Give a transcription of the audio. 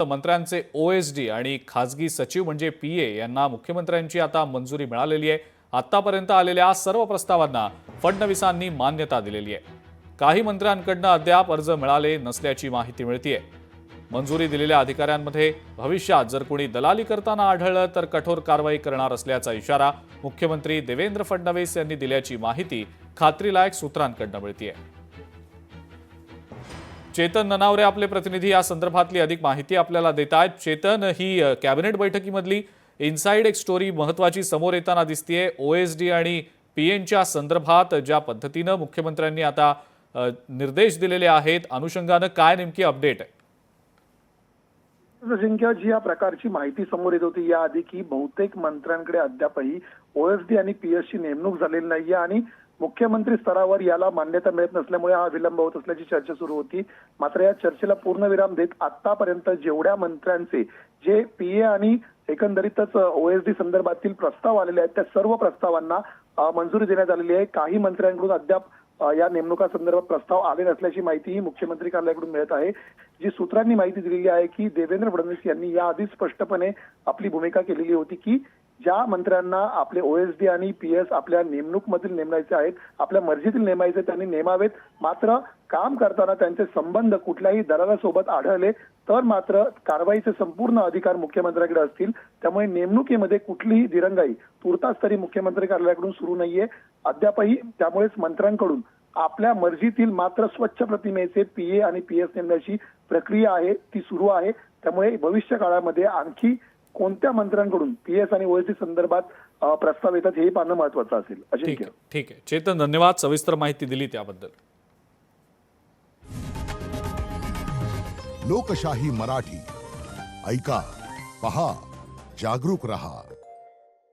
मंत्र्यांचे ओएसडी आणि खासगी सचिव म्हणजे पीए यांना मुख्यमंत्र्यांची आता मंजुरी मिळालेली आहे। आतापर्यंत आलेल्या सर्व प्रस्तावांना फडणवीसांनी मान्यता दिलेली आहे। काही मंत्र्यांकडून अद्याप अर्ज मिळाले नसल्याची माहिती मिळतेय। मंजुरी दिलेल्या अधिकाऱ्यांमध्ये भविष्यात जर कोणी दलाली करताना आढळलं तर कठोर कारवाई करणार असल्याचा इशारा मुख्यमंत्री देवेंद्र फडणवीस यांनी दिल्याची माहिती खात्रीलायक सूत्रांकडून मिळतेय। चेतन ननावरे आपले प्रतिनिधी या संदर्भातली अधिक माहिती आपल्याला देत आहेत। चेतन, ही कॅबिनेट बैठकीमधली इनसाइड एक स्टोरी महत्त्वाची समोर येताना दिसतेय। ओएसडी आणि पीएनच्या संदर्भात ज्या पद्धतीने मुख्यमंत्र्यांनी आता निर्देश दिलेले आहेत, अनुषंगाने काय नेमकी अपडेट आहे? जिंक्या जी या प्रकारची माहिती समोर येत होती याआधी की बहुतेक मंत्र्यांकडे अद्यापही ओएसडी आणि पीएसची नेमणूक झालेली नाहीये आणि मुख्यमंत्री स्तरावर याला मान्यता मिळत नसल्यामुळे हा विलंब होत असल्याची चर्चा सुरू होती। मात्र या चर्चेला पूर्णविराम देत आतापर्यंत जेवढ्या मंत्र्यांचे जे पीए आणि एकंदरीतच ओएसडी संदर्भातील प्रस्ताव आलेले आहेत त्या सर्व प्रस्तावांना मंजुरी देण्यात आलेली आहे। काही मंत्र्यांकडून अद्याप या नेमणुका संदर्भात प्रस्ताव आले नसल्याची माहितीही मुख्यमंत्री कार्यालयाकडून मिळत आहे। जी सूत्रांनी माहिती दिलेली आहे की देवेंद्र फडणवीस यांनी याआधी स्पष्टपणे आपली भूमिका केलेली होती की ज्या मंत्र्यांना आपले ओएसडी आणि पीएस आपल्या नेमणूकमधील नेमायचे आहेत, आपल्या मर्जीतील नेमायचे त्यांनी नेमावेत। मात्र काम करताना त्यांचे संबंध कुठल्याही दलालासोबत आढळले तर मात्र कारवाईचे संपूर्ण अधिकार मुख्यमंत्र्यांकडे असतील। त्यामुळे नेमणुकीमध्ये कुठलीही दिरंगाई तुर्तास तरी मुख्यमंत्री कार्यालयाकडून सुरू नाहीये अद्यापही। त्यामुळेच मंत्र्यांकडून आपल्या मर्जीतील मात्र स्वच्छ प्रतिमेचे पीए आणि पीएस नेमण्याची प्रक्रिया आहे ती सुरू आहे। त्यामुळे भविष्य काळामध्ये आणखी कोणत्या मंत्र्यांकडून पीएस आणि ओएसडी संदर्भात प्रस्ताव येतात हे पाहणं महत्त्वाचं असेल। ठीक आहे चेतन, धन्यवाद सविस्तर माहिती दिली त्याबद्दल। लोकशाही मराठी ऐका, पहा, जागरूक रहा।